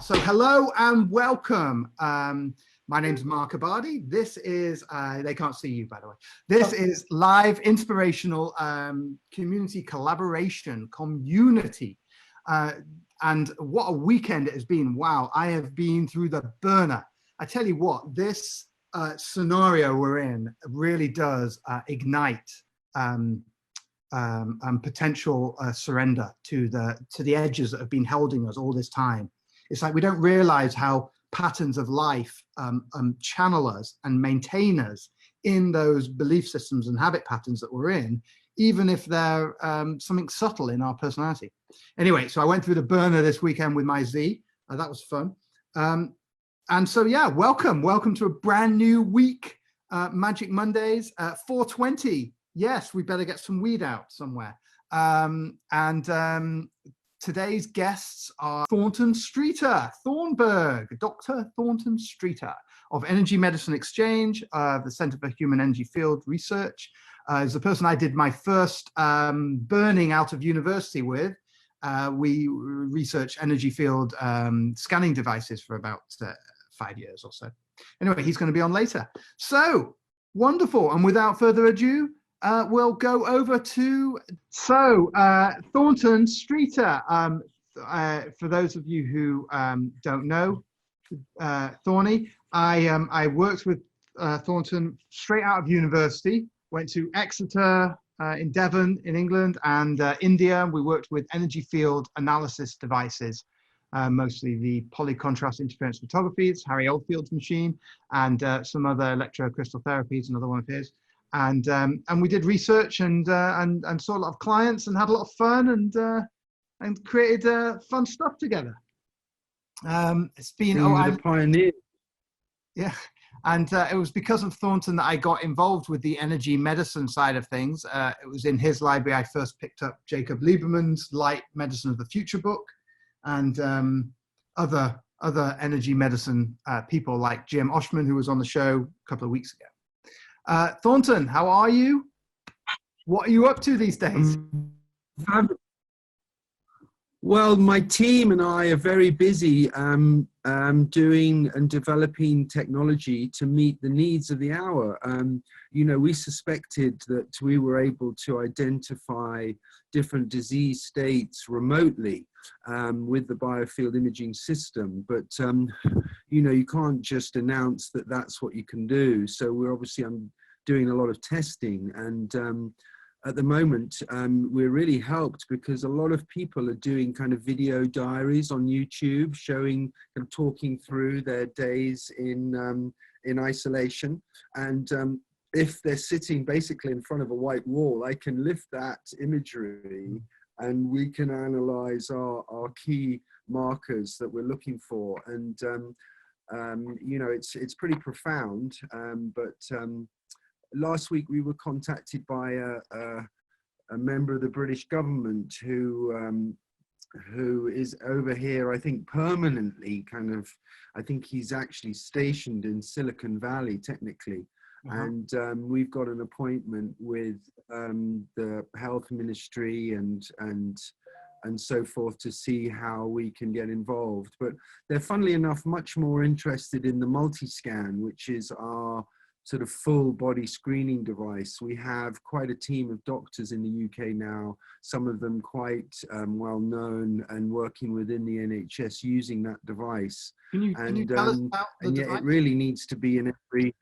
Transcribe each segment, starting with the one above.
So hello and welcome. My name's Markabadi. This is, they can't see you, by the way. This is live inspirational community collaboration community. And what a weekend it has been. Wow, I have been through the burner. I tell you what, this scenario we're in really does ignite potential surrender to the edges that have been holding us all this time. It's like we don't realize how patterns of life channel us and maintain us in those belief systems and habit patterns that we're in, even if they're something subtle in our personality. Anyway, so I went through the burner this weekend with my Z. That was fun. And so, yeah, welcome to a brand new week, Magic Mondays, 420. Yes, we better get some weed out somewhere. Today's guests are Thornton Thornburg, Dr. Thornton Streeter of Energy Medicine Exchange, the Center for Human Energy Field Research. Is the person I did my first burning out of university with. We research energy field scanning devices for about 5 years or so. Anyway, he's going to be on later. So wonderful. And without further ado, we'll go over to Thornton Streeter. For those of you who don't know Thorny, I worked with Thornton straight out of university. Went to Exeter in Devon in England and India. We worked with energy field analysis devices, mostly the polycontrast interference photography. It's Harry Oldfield's machine, and some other electrocrystal therapies, another one of his. And we did research and saw a lot of clients and had a lot of fun and created fun stuff together. It's been a pioneer. Yeah, and it was because of Thornton that I got involved with the energy medicine side of things. It was in his library I first picked up Jacob Lieberman's Light Medicine of the Future book, and other energy medicine people like Jim Oshman, who was on the show a couple of weeks ago. Thornton, how are you? What are you up to these days? Well, my team and I are very busy doing and developing technology to meet the needs of the hour. You know, we suspected that we were able to identify different disease states remotely with the Biofield imaging system, but you know, you can't just announce that that's what you can do. So we're obviously doing a lot of testing, and at the moment we're really helped because a lot of people are doing kind of video diaries on YouTube, showing and talking through their days in isolation. And if they're sitting basically in front of a white wall, I can lift that imagery and we can analyze our key markers that we're looking for. And you know, it's pretty profound. Last week we were contacted by a member of the British government who is over here, I think permanently, kind of, I think he's actually stationed in Silicon Valley technically. And we've got an appointment with the health ministry and so forth to see how we can get involved. But they're, funnily enough, much more interested in the multi-scan, which is our sort of full body screening device. We have quite a team of doctors in the UK now, some of them quite well known and working within the NHS using that device. Can you tell us about the device? Yet it really needs to be in every...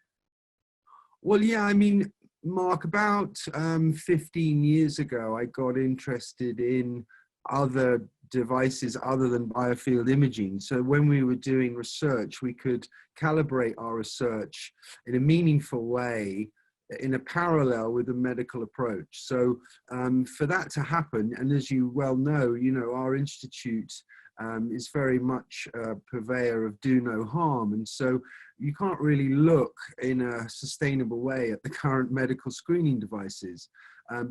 Well, yeah, I mean, Mark, about 15 years ago, I got interested in other devices other than biofield imaging. So when we were doing research, we could calibrate our research in a meaningful way in a parallel with a medical approach. So for that to happen, and as you well know, you know, our institute is very much a purveyor of do no harm. And so you can't really look in a sustainable way at the current medical screening devices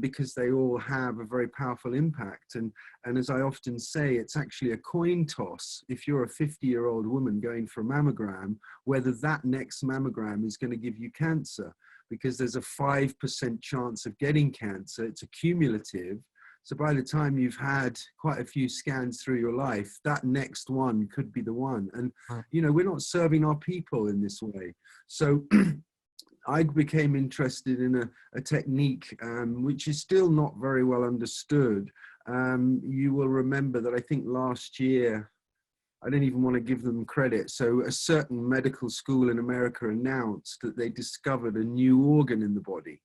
because they all have a very powerful impact. And as I often say, it's actually a coin toss. If you're a 50-year-old woman going for a mammogram, whether that next mammogram is going to give you cancer, because there's a 5% chance of getting cancer. It's a cumulative. So by the time you've had quite a few scans through your life, that next one could be the one. And, you know, we're not serving our people in this way. So I became interested in a technique which is still not very well understood. You will remember that I think last year, I don't even want to give them credit. So a certain medical school in America announced that they discovered a new organ in the body.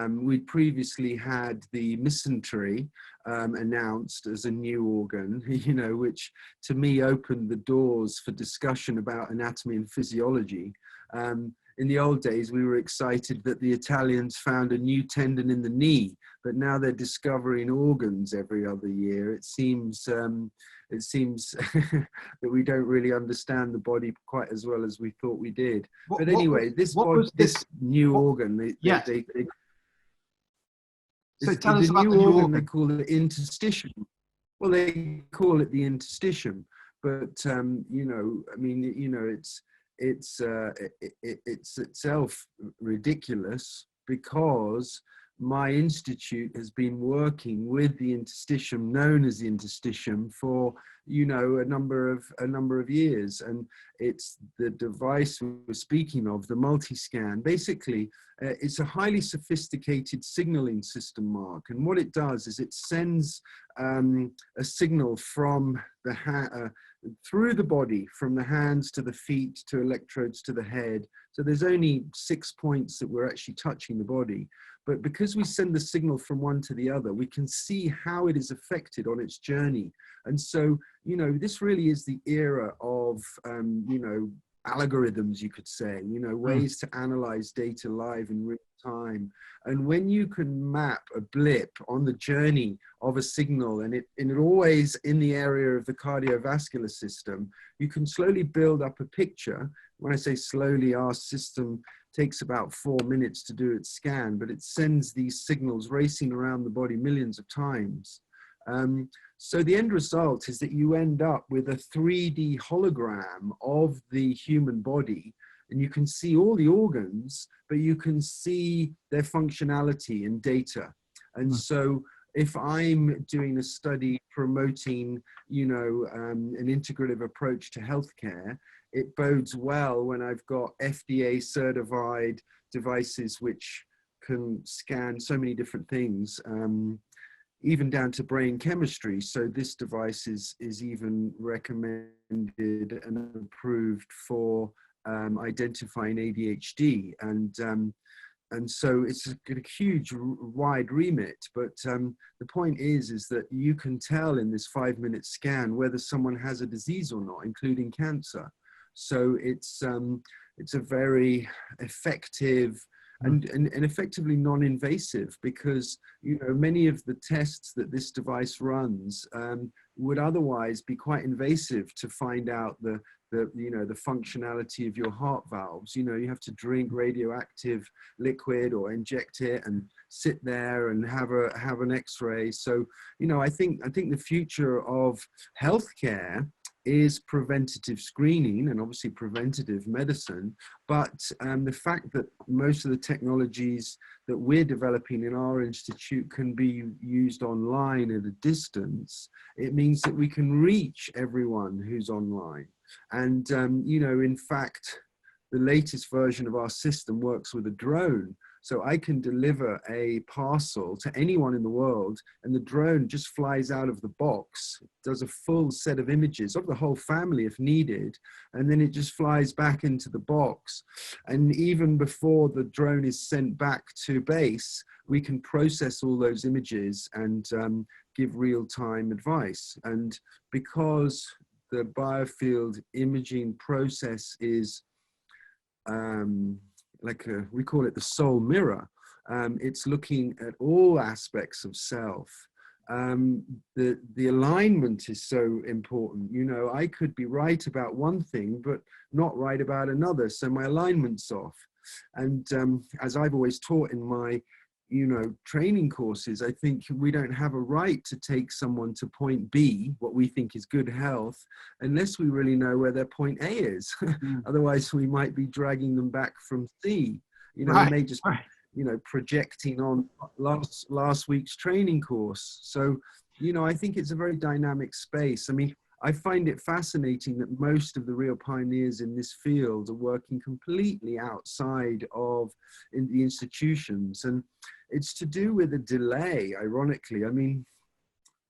We'd previously had the mesentery announced as a new organ, you know, which to me opened the doors for discussion about anatomy and physiology. In the old days, we were excited that the Italians found a new tendon in the knee, but now they're discovering organs every other year. It seems that we don't really understand the body quite as well as we thought we did. But anyway, this new organ, so tell us about the new organ. They call it interstitium. Well, they call it the interstitium, but you know, I mean, you know, it's itself ridiculous, because my institute has been working with the interstitium, known as the interstitium, for, you know, a number of years. And it's the device we're speaking of, the multi-scan. Basically, it's a highly sophisticated signaling system, Mark. And what it does is it sends a signal from the through the body, from the hands to the feet to electrodes to the head. So there's only 6 points that we're actually touching the body. But because we send the signal from one to the other, we can see how it is affected on its journey. And so, you know, this really is the era of, you know, algorithms, you could say, you know, ways to analyze data live in real time. And when you can map a blip on the journey of a signal, and it always in the area of the cardiovascular system, you can slowly build up a picture. When I say slowly, our system takes about 4 minutes to do its scan, but it sends these signals racing around the body millions of times. So the end result is that you end up with a 3D hologram of the human body, and you can see all the organs, but you can see their functionality in data. And so if I'm doing a study promoting, you know, an integrative approach to healthcare, it bodes well when I've got FDA certified devices which can scan so many different things, even down to brain chemistry. So this device is even recommended and approved for identifying ADHD. And so it's a huge, wide remit. But the point is that you can tell in this 5-minute scan whether someone has a disease or not, including cancer. So it's a very effective and effectively non-invasive, because, you know, many of the tests that this device runs would otherwise be quite invasive to find out the you know, the functionality of your heart valves. You know, you have to drink radioactive liquid or inject it and sit there and have an X-ray. So, you know, I think the future of healthcare is preventative screening and obviously preventative medicine. But the fact that most of the technologies that we're developing in our institute can be used online at a distance, it means that we can reach everyone who's online. And, you know, in fact, the latest version of our system works with a drone. So I can deliver a parcel to anyone in the world, and the drone just flies out of the box, does a full set of images of the whole family if needed, and then it just flies back into the box. And even before the drone is sent back to base, we can process all those images and give real-time advice. And because the biofield imaging process is we call it the soul mirror. It's looking at all aspects of self. The alignment is so important. You know, I could be right about one thing, but not right about another. So my alignment's off. And as I've always taught in my, you know, training courses, I think we don't have a right to take someone to point B, what we think is good health, unless we really know where their point A is. Otherwise, we might be dragging them back from C. You know, right. we may just you know, projecting on last week's training course. So, you know, I think it's a very dynamic space. I mean, I find it fascinating that most of the real pioneers in this field are working completely outside of the institutions. And it's to do with a delay, ironically. I mean,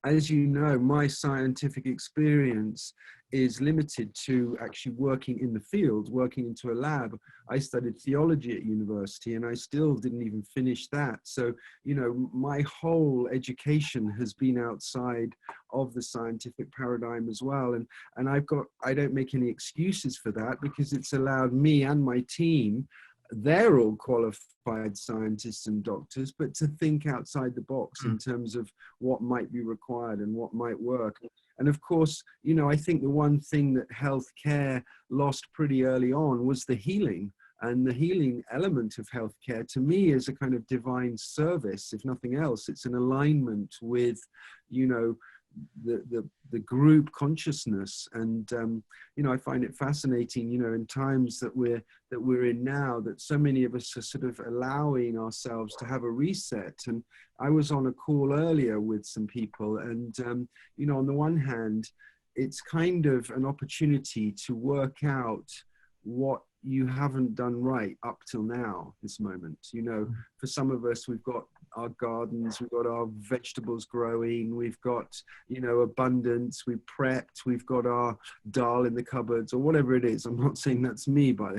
as you know, my scientific experience is limited to actually working in the field, working into a lab. I studied theology at university and I still didn't even finish that. So, you know, my whole education has been outside of the scientific paradigm as well. And I don't make any excuses for that, because it's allowed me and my team, they're all qualified scientists and doctors, but to think outside the box in terms of what might be required and what might work. And of course, you know, I think the one thing that healthcare lost pretty early on was the healing. And the healing element of healthcare, to me, is a kind of divine service. If nothing else, it's an alignment with, you know, the group consciousness. And you know, I find it fascinating, you know, in times that we're in now, that so many of us are sort of allowing ourselves to have a reset. And I was on a call earlier with some people, and you know, on the one hand, it's kind of an opportunity to work out what you haven't done right up till now, this moment. You know, for some of us, we've got our gardens, we've got our vegetables growing, we've got, you know, abundance, we've prepped, we've got our dal in the cupboards, or whatever it is. I'm not saying that's me, by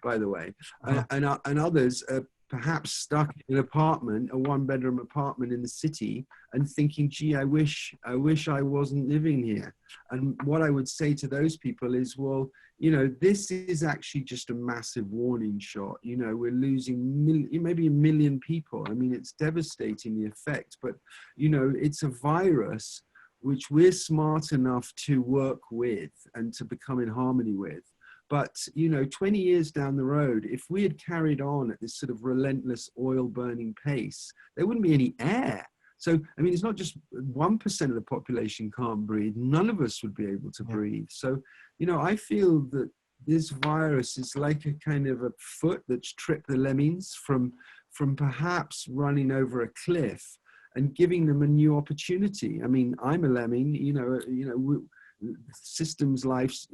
the way. And others are perhaps stuck in an apartment, a one-bedroom apartment in the city, and thinking, gee, I wish I wasn't living here. And what I would say to those people is, well, you know, this is actually just a massive warning shot. You know, we're losing maybe 1 million people. I mean, it's devastating, the effect, but, you know, it's a virus which we're smart enough to work with and to become in harmony with. But, you know, 20 years down the road, if we had carried on at this sort of relentless oil burning pace, there wouldn't be any air. So, I mean, it's not just 1% of the population can't breathe. None of us would be able to breathe. So, you know, I feel that this virus is like a kind of a foot that's tripped the lemmings from perhaps running over a cliff and giving them a new opportunity. I mean, I'm a lemming, you know, systems, lives,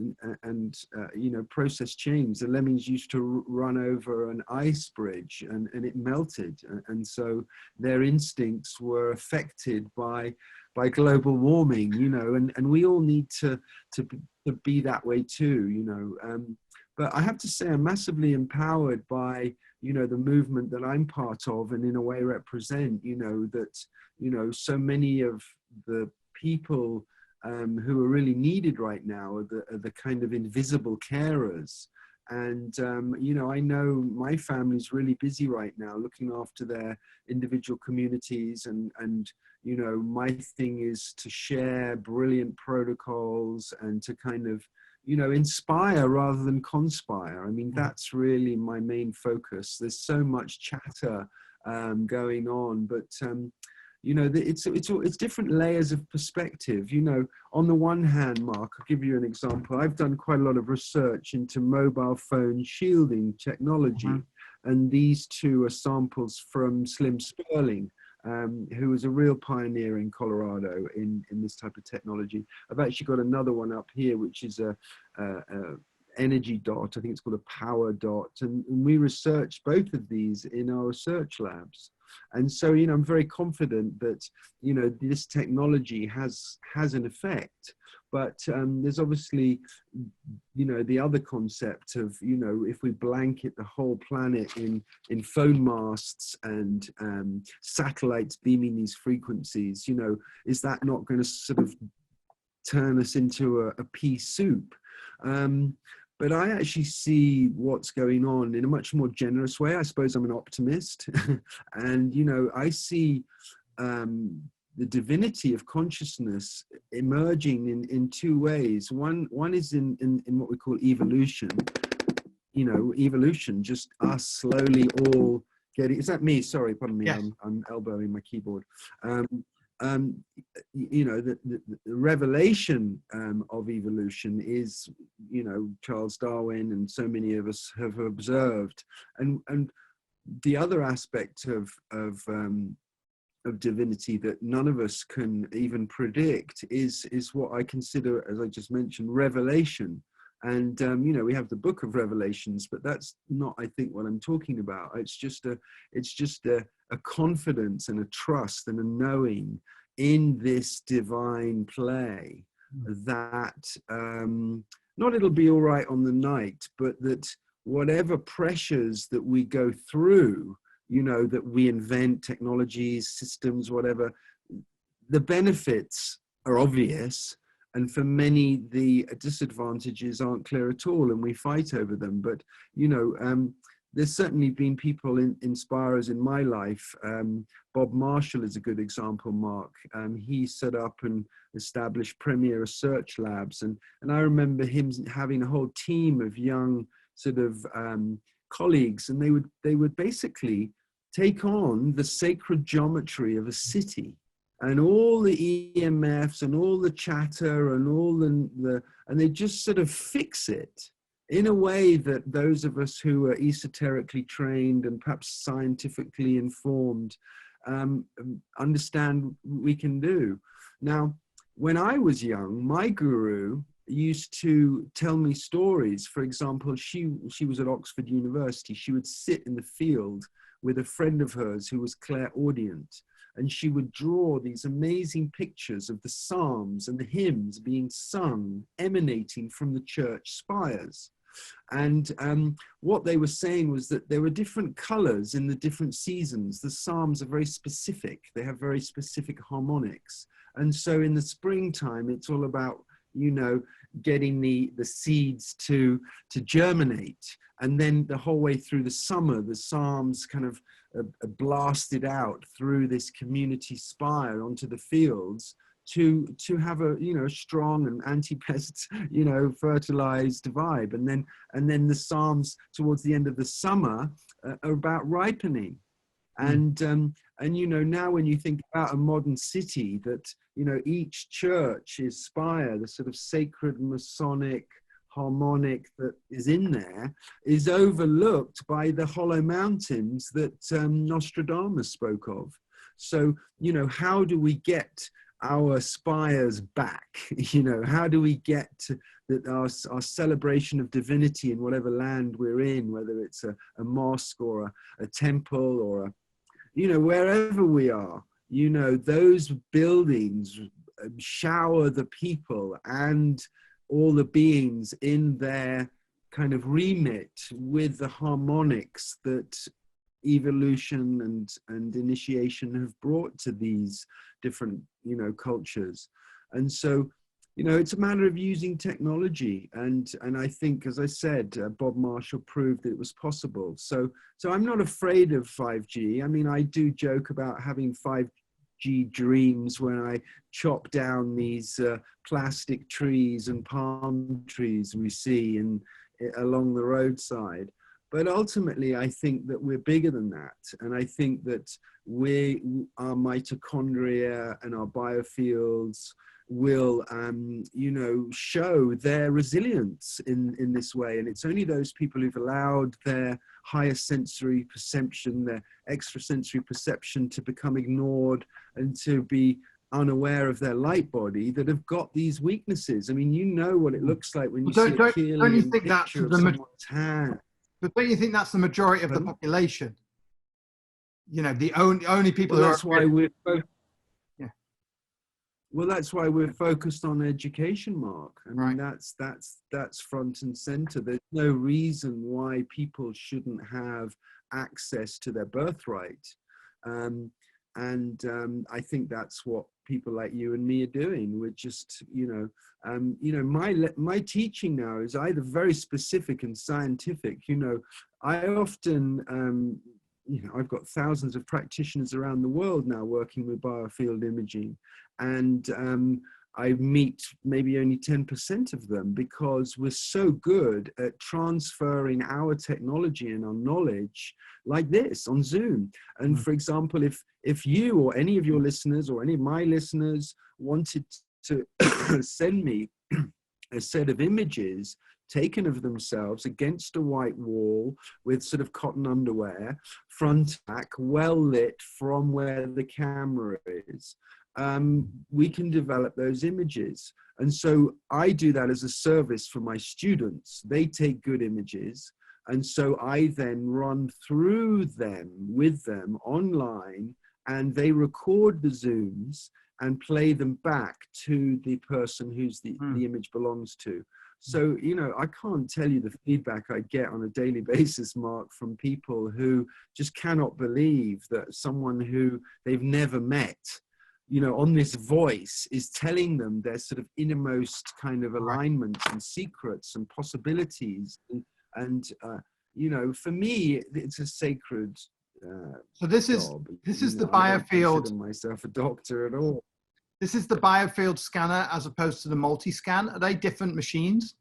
and you know, process change. The lemmings used to run over an ice bridge, and it melted, and so their instincts were affected by global warming. You know, and we all need to be that way too. You know, but I have to say, I'm massively empowered by, you know, the movement that I'm part of, and in a way represent. You know, that, you know, so many of the people who are really needed right now are the kind of invisible carers. And, you know, I know my family's really busy right now looking after their individual communities. And, you know, my thing is to share brilliant protocols and to kind of, you know, inspire rather than conspire. I mean, that's really my main focus. There's so much chatter going on, but, you know, it's different layers of perspective. You know, on the one hand, Mark, I'll give you an example. I've done quite a lot of research into mobile phone shielding technology. And these two are samples from Slim Sperling, who was a real pioneer in Colorado in this type of technology. I've actually got another one up here, which is a energy dot. I think it's called a power dot. And we researched both of these in our research labs. And so, you know, I'm very confident that, you know, this technology has an effect. But there's obviously, you know, the other concept of, you know, if we blanket the whole planet in phone masts and satellites beaming these frequencies, you know, is that not going to sort of turn us into a pea soup? But I actually see what's going on in a much more generous way. I suppose I'm an optimist. And, you know, I see the divinity of consciousness emerging in two ways. One is in what we call evolution. You know, evolution, just us slowly all getting, is that me? Sorry, pardon me, yes. I'm elbowing my keyboard. You know, the revelation of evolution is, you know, Charles Darwin and so many of us have observed. And the other aspect of divinity that none of us can even predict is what I consider, as I just mentioned, revelation. And you know, we have the book of Revelations, but that's not, I think, what I'm talking about. It's just a confidence and a trust and a knowing in this divine play that not it'll be all right on the night, but that whatever pressures that we go through, you know, that we invent technologies, systems, whatever, the benefits are obvious. And for many, the disadvantages aren't clear at all, and we fight over them. But, you know, there's certainly been people, inspirers in my life. Bob Marshall is a good example, Mark. He set up and established premier research labs. And I remember him having a whole team of young sort of colleagues, and they would basically take on the sacred geometry of a city. And all the EMFs and all the chatter and all and they just sort of fix it in a way that those of us who are esoterically trained and perhaps scientifically informed understand we can do. Now, when I was young, my guru used to tell me stories. For example, she was at Oxford University. She would sit in the field with a friend of hers who was clairaudient. And she would draw these amazing pictures of the psalms and the hymns being sung, emanating from the church spires. And what they were saying was that there were different colors in the different seasons. The psalms are very specific. They have very specific harmonics. And so in the springtime, it's all about, you know, getting the seeds to germinate. And then the whole way through the summer, the psalms kind of blasted out through this community spire onto the fields to have a, you know, strong and anti-pest, you know, fertilized vibe. And then the psalms towards the end of the summer are about ripening. And you know, now when you think about a modern city, that, you know, each church is spire, the sort of sacred Masonic harmonic that is in there, is overlooked by the hollow mountains that Nostradamus spoke of. So, you know, how do we get our spires back? You know, how do we get to that our celebration of divinity in whatever land we're in, whether it's a mosque or a temple or you know, wherever we are, you know, those buildings shower the people and all the beings in their kind of remit with the harmonics that evolution and initiation have brought to these different, you know, cultures. And so, you know, it's a matter of using technology. And I think, as I said, Bob Marshall proved that it was possible. So I'm not afraid of 5G. I mean, I do joke about having 5G dreams when I chop down these plastic trees and palm trees we see along the roadside. But ultimately, I think that we're bigger than that. And I think that our mitochondria and our biofields will, you know, show their resilience in this way. And it's only those people who've allowed their higher sensory perception, their extrasensory perception to become ignored and to be unaware of their light body that have got these weaknesses. I mean, you know what it looks like when you see a Kirlian picture of someone's hand. But don't you think that's the majority of the population? You know, the only people who that's are... why we're both... Well, that's why we're focused on education, Mark. I mean, that's front and center. There's no reason why people shouldn't have access to their birthright. I think that's what people like you and me are doing. We're just, you know, my teaching now is either very specific and scientific. You know, I often, you know, I've got thousands of practitioners around the world now working with biofield imaging, and I meet maybe only 10% of them because we're so good at transferring our technology and our knowledge like this on Zoom. And for example, if you or any of your listeners or any of my listeners wanted to send me a set of images taken of themselves against a white wall with sort of cotton underwear, front back, well lit from where the camera is, we can develop those images. And so I do that as a service for my students. They take good images, and so I then run through them with them online, and they record the Zooms and play them back to the person who's the image belongs to. So, you know, I can't tell you the feedback I get on a daily basis, Mark, from people who just cannot believe that someone who they've never met, you know, on this voice is telling them their sort of innermost kind of alignments and secrets and possibilities. And you know, for me, it's a sacred so this job. is the I don't Biofield. consider myself a doctor at all. This is the Biofield Scanner as opposed to the multi-scan. Are they different machines?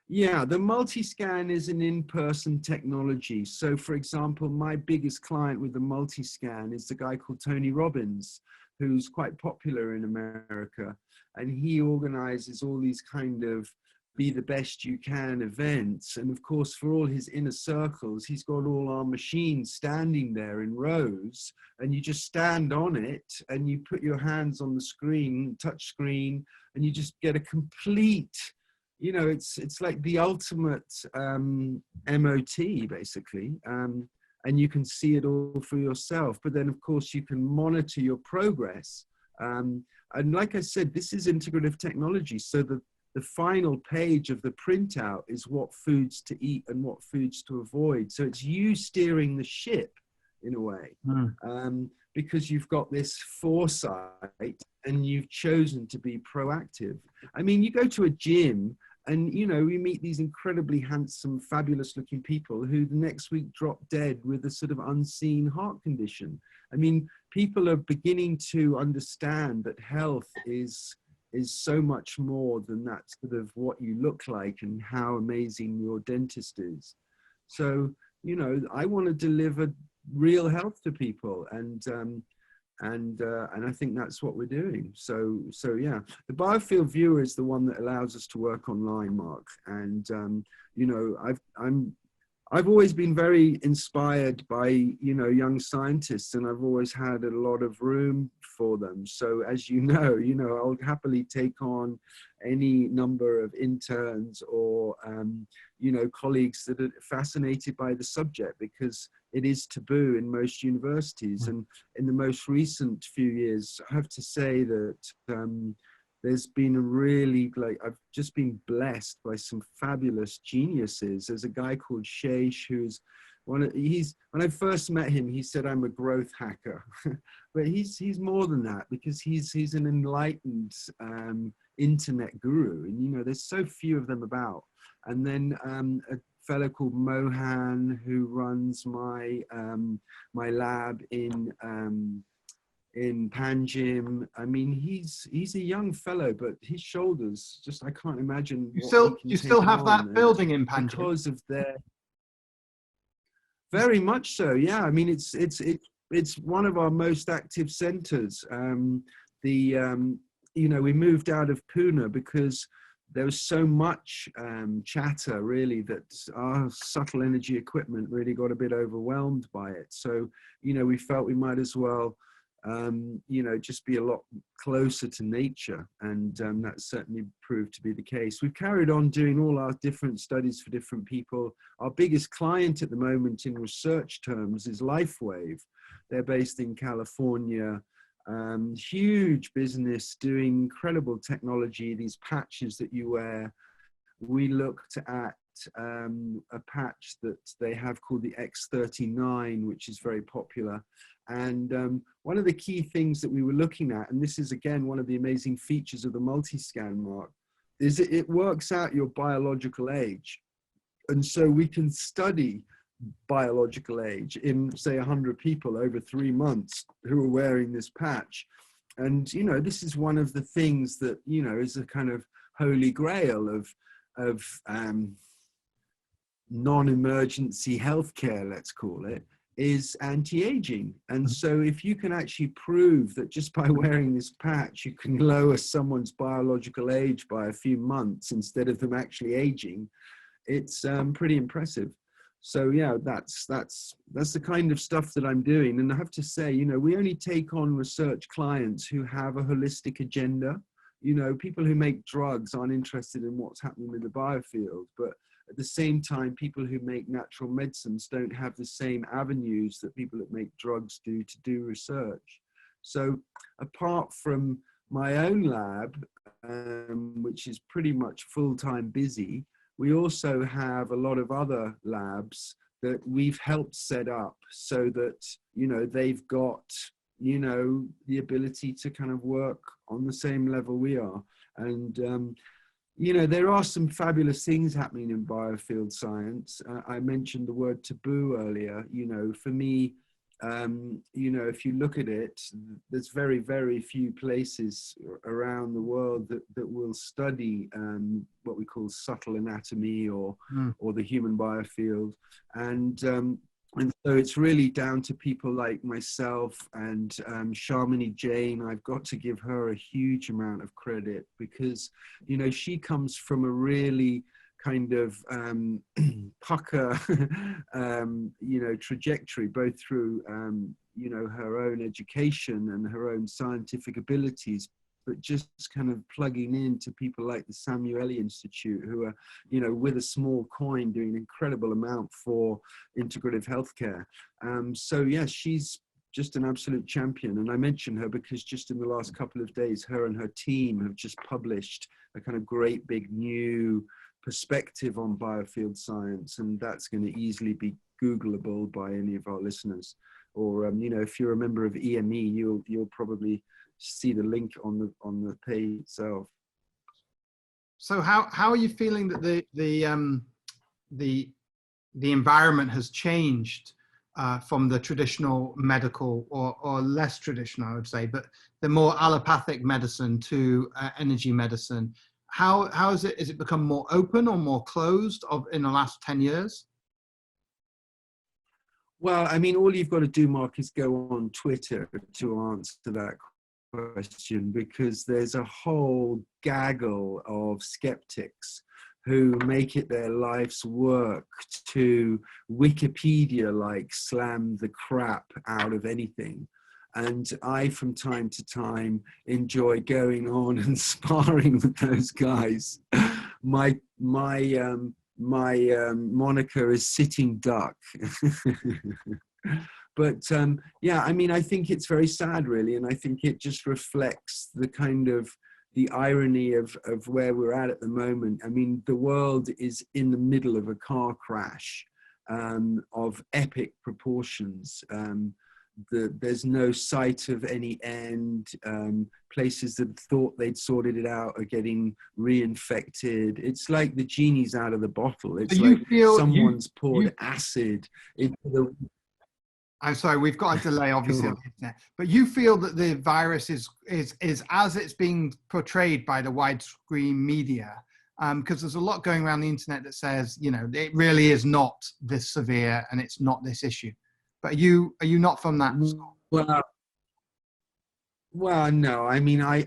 Yeah, the multi-scan is an in-person technology. So, for example, my biggest client with the multi-scan is the guy called Tony Robbins, who's quite popular in America. And he organizes all these kind of be the best you can events. And of course, for all his inner circles, he's got all our machines standing there in rows, and you just stand on it and you put your hands on the screen, touch screen, and you just get a complete, you know, it's like the ultimate MOT basically. And you can see it all for yourself. But then of course you can monitor your progress. And like I said, this is integrative technology. So the final page of the printout is what foods to eat and what foods to avoid. So it's you steering the ship in a way, because you've got this foresight and you've chosen to be proactive. I mean, you go to a gym and, you know, we meet these incredibly handsome, fabulous looking people who the next week drop dead with a sort of unseen heart condition. I mean, people are beginning to understand that health is so much more than that sort of what you look like and how amazing your dentist is. So, you know, I want to deliver real health to people, and I think that's what we're doing. So yeah, the Biofield Viewer is the one that allows us to work online, Mark. And you know, I've always been very inspired by, you know, young scientists, and I've always had a lot of room for them. So as you know, I'll happily take on any number of interns or, you know, colleagues that are fascinated by the subject, because it is taboo in most universities. And in the most recent few years, I have to say that there's been a really, like, I've just been blessed by some fabulous geniuses. There's a guy called Shaish who's when I first met him, he said, I'm a growth hacker. But he's more than that, because he's an enlightened internet guru. And, you know, there's so few of them about. And then a fellow called Mohan, who runs my my lab in Panjim. I mean, he's a young fellow, but his shoulders, just, I can't imagine. You still have that building in Panjim? Because of their, very much so, yeah. I mean, it's one of our most active centers. You know, we moved out of Pune because there was so much chatter, really, that our subtle energy equipment really got a bit overwhelmed by it. So, you know, we felt we might as well, you know, just be a lot closer to nature. And that certainly proved to be the case. We've carried on doing all our different studies for different people. Our biggest client at the moment in research terms is LifeWave. They're based in California. Huge business, doing incredible technology, these patches that you wear. We looked at a patch that they have called the X39, which is very popular. And one of the key things that we were looking at, and this is again one of the amazing features of the multi-scan, Mark, is it works out your biological age. And so we can study biological age in, say, 100 people over 3 months who are wearing this patch. And, you know, this is one of the things that, you know, is a kind of holy grail of non-emergency healthcare, let's call it, is anti-aging. And so if you can actually prove that just by wearing this patch, you can lower someone's biological age by a few months instead of them actually aging, it's pretty impressive. So yeah, that's the kind of stuff that I'm doing. And I have to say, you know, we only take on research clients who have a holistic agenda. You know, people who make drugs aren't interested in what's happening in the biofield, but at the same time, people who make natural medicines don't have the same avenues that people that make drugs do to do research. So apart from my own lab, which is pretty much full-time busy, we also have a lot of other labs that we've helped set up so that, you know, they've got, you know, the ability to kind of work on the same level we are. And, you know, there are some fabulous things happening in biofield science. I mentioned the word taboo earlier. You know, for me, you know, if you look at it, there's very, very few places around the world that will study what we call subtle anatomy or the human biofield. And so it's really down to people like myself and Sharmini Jain. I've got to give her a huge amount of credit because, you know, she comes from a really kind of pucker, you know, trajectory, both through, you know, her own education and her own scientific abilities, but just kind of plugging into people like the Samueli Institute, who are, you know, with a small coin doing an incredible amount for integrative healthcare. So yeah, she's just an absolute champion. And I mention her because just in the last couple of days, her and her team have just published a kind of great big new perspective on biofield science. And that's going to easily be Googleable by any of our listeners. Or, you know, if you're a member of EME, you'll probably see the link on the page itself. So how are you feeling that the environment has changed from the traditional medical or less traditional, I would say, but the more allopathic medicine to energy medicine? How is it become more open or more closed in the last 10 years? Well, I mean, all you've got to do, Mark, is go on Twitter to answer that question, because there's a whole gaggle of skeptics who make it their life's work to Wikipedia slam the crap out of anything. And I, from time to time, enjoy going on and sparring with those guys. My moniker is Sitting Duck. But yeah, I mean, I think it's very sad, really, and I think it just reflects the kind of the irony of where we're at the moment. I mean, the world is in the middle of a car crash of epic proportions. There's no sight of any end. Places that thought they'd sorted it out are getting reinfected. It's like the genie's out of the bottle. It's like someone's poured acid into the... I'm sorry, we've got a delay, obviously, on the internet. But you feel that the virus is as it's being portrayed by the widescreen media, because there's a lot going around the internet that says, you know, it really is not this severe and it's not this issue. But are you not from that school? Well, no. I mean, I,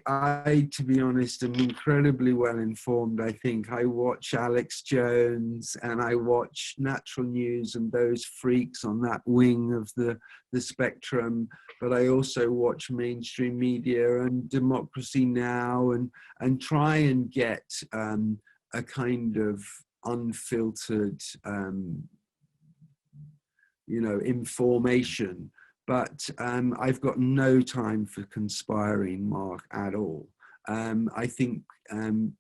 to be honest, am incredibly well informed. I think I watch Alex Jones and I watch Natural News and those freaks on that wing of the spectrum. But I also watch mainstream media and Democracy Now! and try and get a kind of unfiltered, you know, information. But I've got no time for conspiring, Mark, at all. I think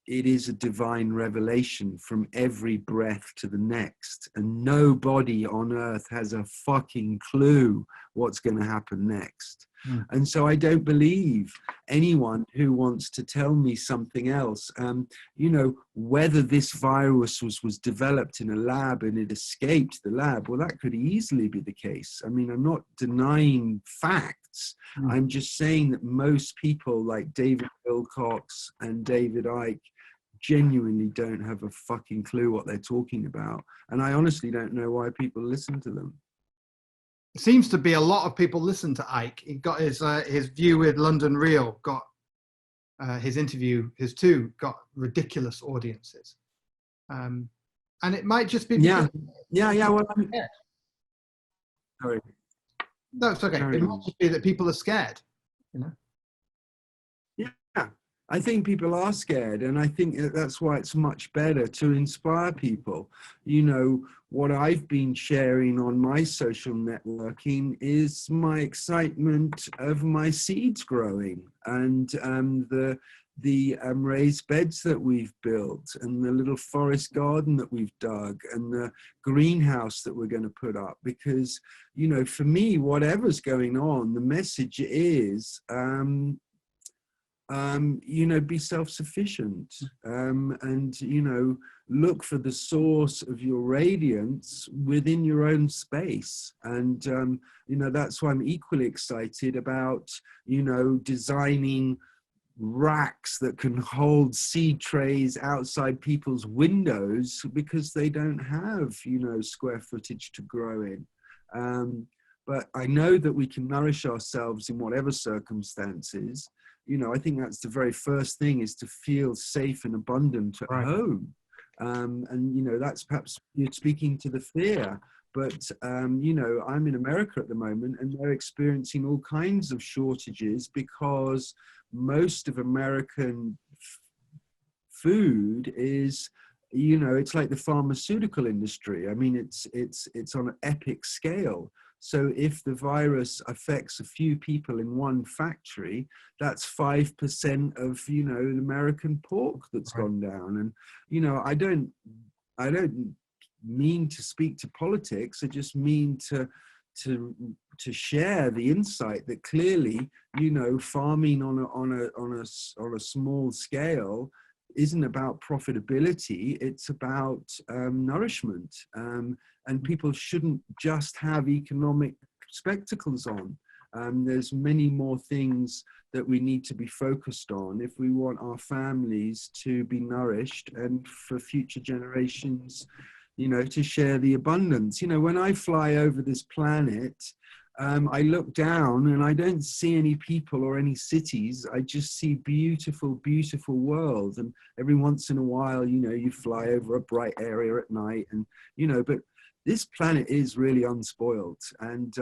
it is a divine revelation from every breath to the next. And nobody on earth has a fucking clue what's going to happen next. And so I don't believe anyone who wants to tell me something else. You know, whether this virus was developed in a lab and it escaped the lab, well, that could easily be the case. I mean, I'm not denying facts. I'm just saying that most people like David Wilcox and David Icke genuinely don't have a fucking clue what they're talking about. And I honestly don't know why people listen to them. seems to be a lot of people listen to Ike. He got his view with London Real, got his interview, his two got ridiculous audiences. And it might just be because well, sorry. No, it's okay. It might just be that people are scared, you know. Yeah, I think people are scared, and I think that's why it's much better to inspire people. You know, what I've been sharing on my social networking is my excitement of my seeds growing, and the raised beds that we've built, and the little forest garden that we've dug, and the greenhouse that we're going to put up. Because, you know, for me, whatever's going on, the message is, you know, be self-sufficient, and, you know, look for the source of your radiance within your own space. And, you know, that's why I'm equally excited about, you know, designing racks that can hold seed trays outside people's windows because they don't have, you know, square footage to grow in. But I know that we can nourish ourselves in whatever circumstances. You know, I think that's the very first thing, is to feel safe and abundant at home. And, you know, that's perhaps you're speaking to the fear. But, you know, I'm in America at the moment, and they're experiencing all kinds of shortages because most of American food is, you know, it's like the pharmaceutical industry. I mean, it's on an epic scale. So if the virus affects a few people in one factory, that's 5% of, you know, the American pork that's gone down. And, you know, I don't mean to speak to politics. I just mean to share the insight that clearly, you know, farming on a small scale isn't about profitability. It's about nourishment, and people shouldn't just have economic spectacles on. There's many more things that we need to be focused on if we want our families to be nourished, and for future generations, you know, to share the abundance. You know, when I fly over this planet, I look down and I don't see any people or any cities. I just see beautiful, beautiful world. And every once in a while, you know, you fly over a bright area at night, and, you know, but this planet is really unspoiled. And,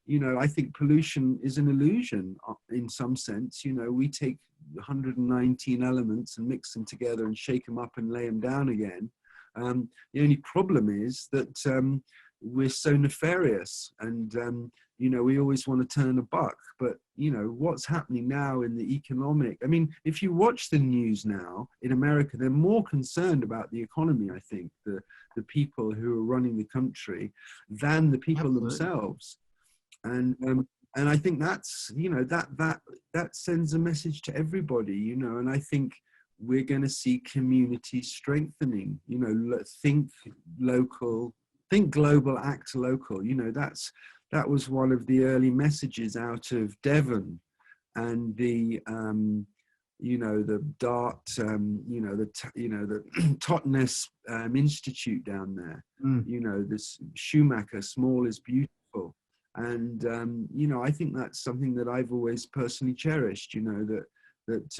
you know, I think pollution is an illusion in some sense. You know, we take 119 elements and mix them together and shake them up and lay them down again. The only problem is that we're so nefarious, and, you know, we always want to turn a buck. But, you know, what's happening now in the economic, I mean, if you watch the news now in America, they're more concerned about the economy, I think, the people who are running the country, than the people themselves. And I think that's, you know, that sends a message to everybody, you know. And I think we're going to see community strengthening, you know, think local, think global, act local. You know, that was one of the early messages out of Devon, and the, you know, the Dart, you know, the Totnes Institute down there, you know, this Schumacher, small is beautiful. And, you know, I think that's something that I've always personally cherished, you know, that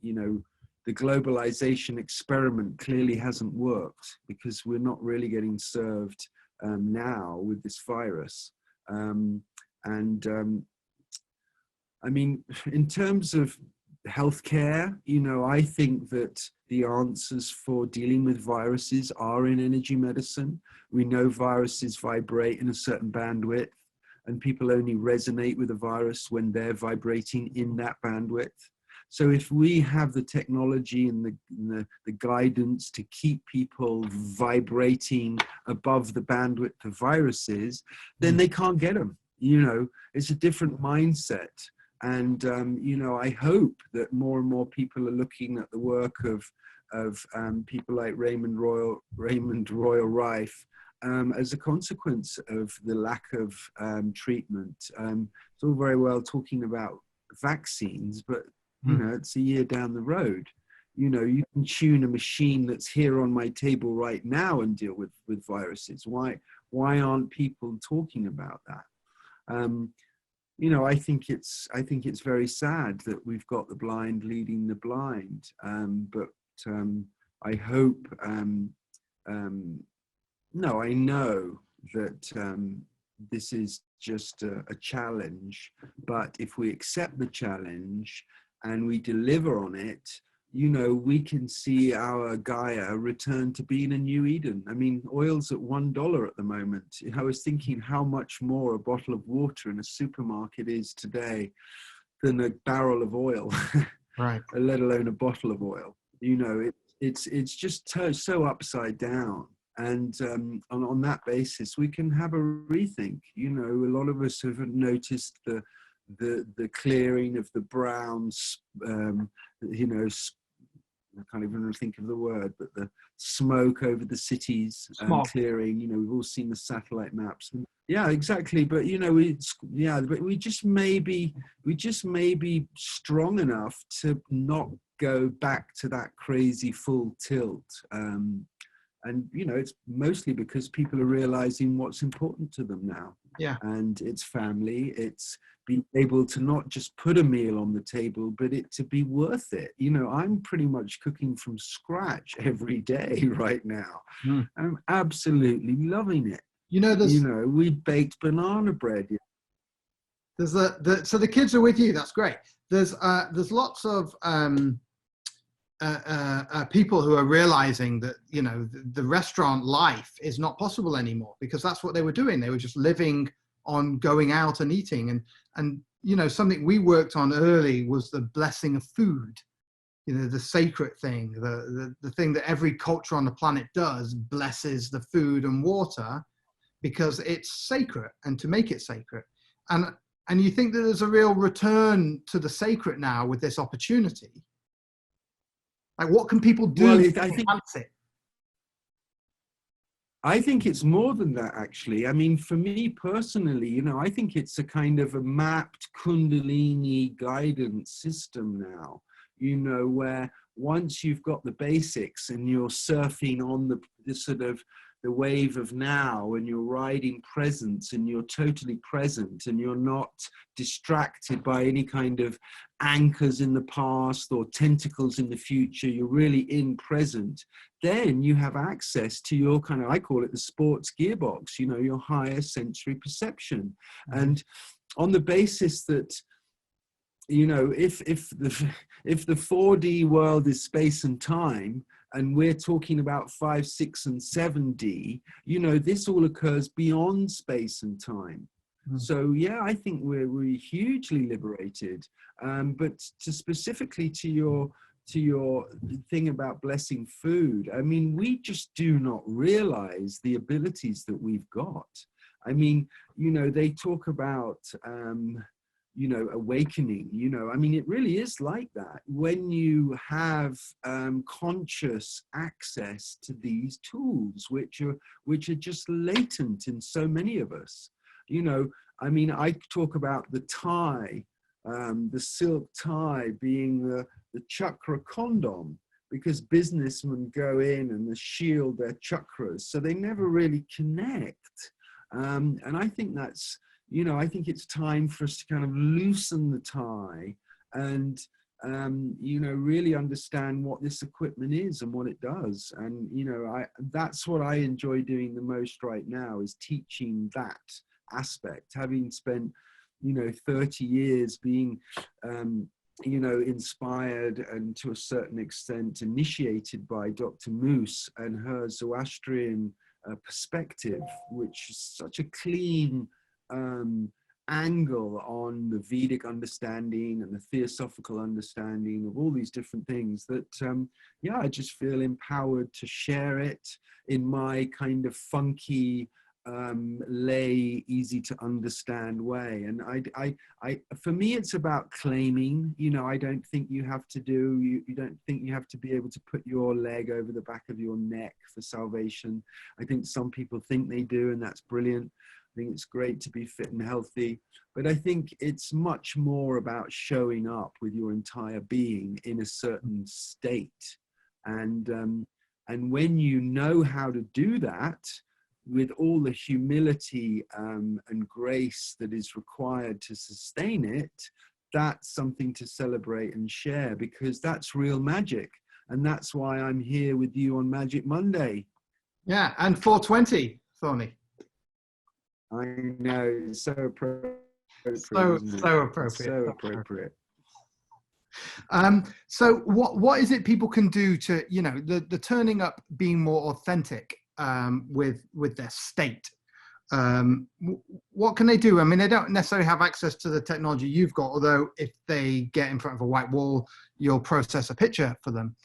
you know, the globalization experiment clearly hasn't worked, because we're not really getting served now with this virus. I mean, in terms of healthcare, you know, I think that the answers for dealing with viruses are in energy medicine. We know viruses vibrate in a certain bandwidth, and people only resonate with a virus when they're vibrating in that bandwidth. So if we have the technology and the guidance to keep people vibrating above the bandwidth of viruses, then they can't get them. You know, it's a different mindset. And, you know, I hope that more and more people are looking at the work of people like Raymond Royal Rife, as a consequence of the lack of treatment. It's all very well talking about vaccines, but, you know, it's a year down the road. You know, you can tune a machine that's here on my table right now and deal with viruses. Why aren't people talking about that? You know, I think it's very sad that we've got the blind leading the blind. But I hope, no, I know that this is just a challenge. But if we accept the challenge and we deliver on it, you know, we can see our Gaia return to being a new Eden. I mean, oil's at $1 at the moment. I was thinking how much more a bottle of water in a supermarket is today than a barrel of oil, Right. let alone a bottle of oil. You know, it's just so upside down. And on that basis, we can have a rethink. You know, a lot of us have noticed the clearing of the browns, you know, I can't even think of the word, but the smoke over the cities clearing. You know, we've all seen the satellite maps. Yeah, exactly. But you know, but we just may be strong enough to not go back to that crazy full tilt. And you know, it's mostly because people are realizing what's important to them now. Yeah. And it's family, it's being able to not just put a meal on the table, but it to be worth it. You know, I'm pretty much cooking from scratch every day right now. I'm absolutely loving it. You know, we baked banana bread. There's so the kids are with you. That's great. There's lots of people who are realizing that, you know, the restaurant life is not possible anymore, because that's what they were doing. They were just living on going out and eating. And you know, something we worked on early was the blessing of food. You know, the sacred thing, the thing that every culture on the planet does, blesses the food and water because it's sacred, and to make it sacred. And you think that there's a real return to the sacred now with this opportunity? Like, what can people do to enhance it? I think it's more than that, actually. I mean, for me personally, you know, I think it's a kind of a mapped Kundalini guidance system now, you know, where once you've got the basics and you're surfing on the sort of the wave of now, and you're riding presence, and you're totally present, and you're not distracted by any kind of anchors in the past or tentacles in the future, you're really in present, then you have access to your kind of, I call it the sports gearbox, you know, your higher sensory perception. And on the basis that, you know, if the 4D world is space and time, and we're talking about 5, 6, and 7D, you know, this all occurs beyond space and time. So yeah, I think we're hugely liberated. But specifically to your thing about blessing food, I mean, we just do not realize the abilities that we've got. I mean, you know, they talk about you know, awakening, you know, I mean, it really is like that when you have conscious access to these tools, which are just latent in so many of us. You know, I mean, I talk about the tie, the silk tie being the chakra condom, because businessmen go in and they shield their chakras, so they never really connect. And I think that's, you know, I think it's time for us to kind of loosen the tie and, you know, really understand what this equipment is and what it does. And, you know, that's what I enjoy doing the most right now, is teaching that aspect, having spent, you know, 30 years being, you know, inspired and to a certain extent initiated by Dr. Moose and her Zoroastrian perspective, which is such a clean angle on the Vedic understanding and the theosophical understanding of all these different things, that yeah, I just feel empowered to share it in my kind of funky, lay, easy to understand way. And I for me, it's about claiming, you know, I don't think you have to you don't think you have to be able to put your leg over the back of your neck for salvation. I think some people think they do, and that's brilliant. I think it's great to be fit and healthy, but I think it's much more about showing up with your entire being in a certain state. And when you know how to do that, with all the humility and grace that is required to sustain it, that's something to celebrate and share, because that's real magic. And that's why I'm here with you on Magic Monday. Yeah, and 420, Thorny. I know, it's so appropriate. So appropriate. So appropriate. So what is it people can do to, you know, the turning up being more authentic with their state? What can they do? I mean, they don't necessarily have access to the technology you've got, although if they get in front of a white wall, you'll process a picture for them.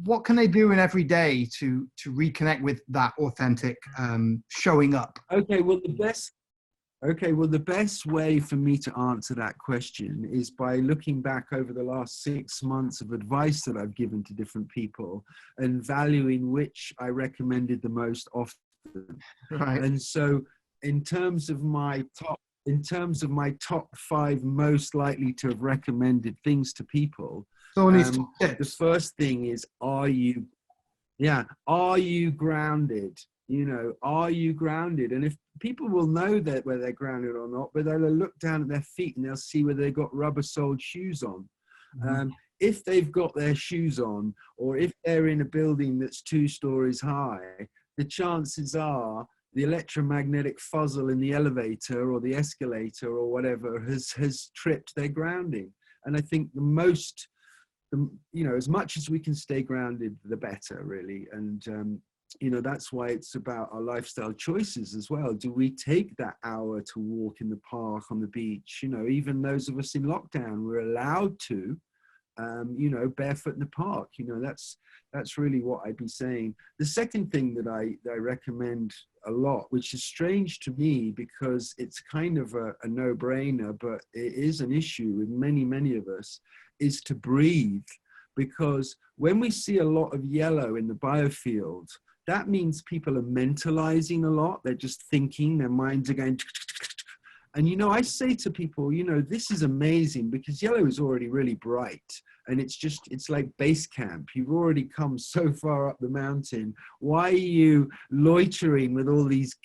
What can they do in every day to reconnect with that authentic showing up? Okay, well, the best way for me to answer that question is by looking back over the last 6 months of advice that I've given to different people and valuing which I recommended the most often. Right. And so in terms of my top 5 most likely to have recommended things to people, the first thing is, are you grounded? You know, are you grounded? And if people will know that whether they're grounded or not, but they'll look down at their feet and they'll see whether they've got rubber-soled shoes on. If they've got their shoes on, or if they're in a building that's 2 stories high, the chances are the electromagnetic fuzzle in the elevator or the escalator or whatever has tripped their grounding. And I think you know, as much as we can stay grounded, the better, really. And you know, that's why it's about our lifestyle choices as well. Do we take that hour to walk in the park, on the beach? You know, even those of us in lockdown, we're allowed to, you know, barefoot in the park. You know, that's really what I'd be saying. The second thing that I recommend a lot, which is strange to me because it's kind of a no-brainer, but it is an issue with many of us, is to breathe. Because when we see a lot of yellow in the biofield, that means people are mentalizing a lot. They're just thinking, their minds are going. And, you know, I say to people, you know, this is amazing because yellow is already really bright. And it's like base camp. You've already come so far up the mountain. Why are you loitering with all these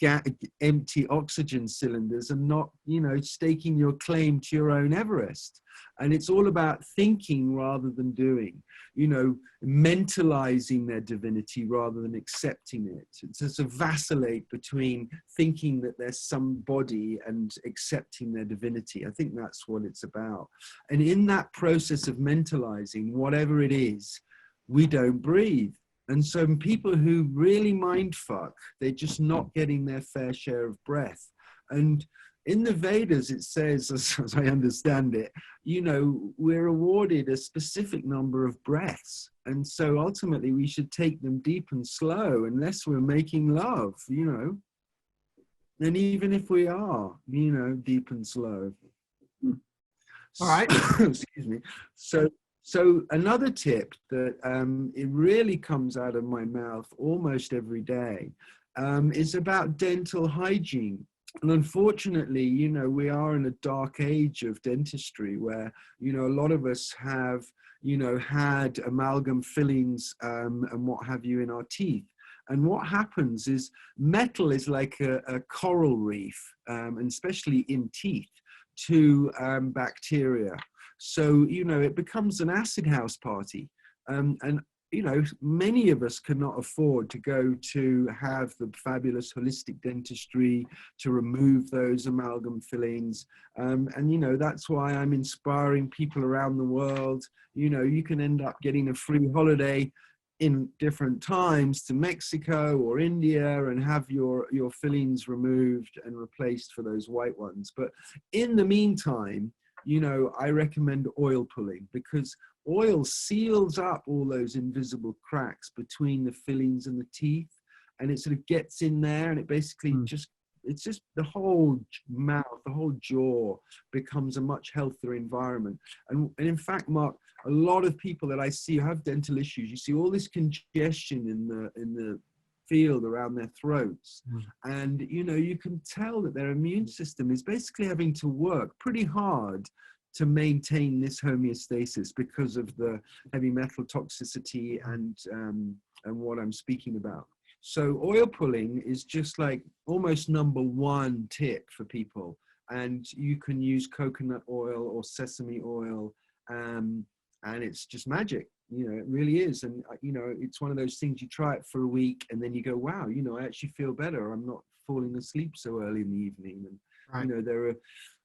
empty oxygen cylinders and not, you know, staking your claim to your own Everest? And it's all about thinking rather than doing, you know, mentalizing their divinity rather than accepting it. It's a vacillate between thinking that there's somebody and accepting their divinity. I think that's what it's about. And in that process of mentalizing, whatever it is, we don't breathe. And so people who really mind fuck, they're just not getting their fair share of breath. And in the Vedas, it says, as I understand it, you know, we're awarded a specific number of breaths. And so ultimately we should take them deep and slow unless we're making love, you know. And even if we are, you know, deep and slow. All right. Excuse me. So another tip that it really comes out of my mouth almost every day is about dental hygiene. And unfortunately, you know, we are in a dark age of dentistry where, you know, a lot of us have, you know, had amalgam fillings and what have you in our teeth. And what happens is metal is like a coral reef, and especially in teeth, to bacteria. So, you know, it becomes an acid house party. And you know, many of us cannot afford to go to have the fabulous holistic dentistry to remove those amalgam fillings. And, you know, that's why I'm inspiring people around the world. You know, you can end up getting a free holiday in different times to Mexico or India and have your fillings removed and replaced for those white ones. But in the meantime, you know, I recommend oil pulling because oil seals up all those invisible cracks between the fillings and the teeth, and it sort of gets in there, and it basically it's just the whole mouth, the whole jaw becomes a much healthier environment. And in fact, Mark, a lot of people that I see who have dental issues, you see all this congestion in the field around their throats. And, you know, you can tell that their immune system is basically having to work pretty hard to maintain this homeostasis because of the heavy metal toxicity and what I'm speaking about. So oil pulling is just like almost number one tip for people. And you can use coconut oil or sesame oil, and it's just magic. You know, it really is. And, you know, it's one of those things, you try it for a week and then you go, wow, you know, I actually feel better. I'm not falling asleep so early in the evening. And, Right. you know, there are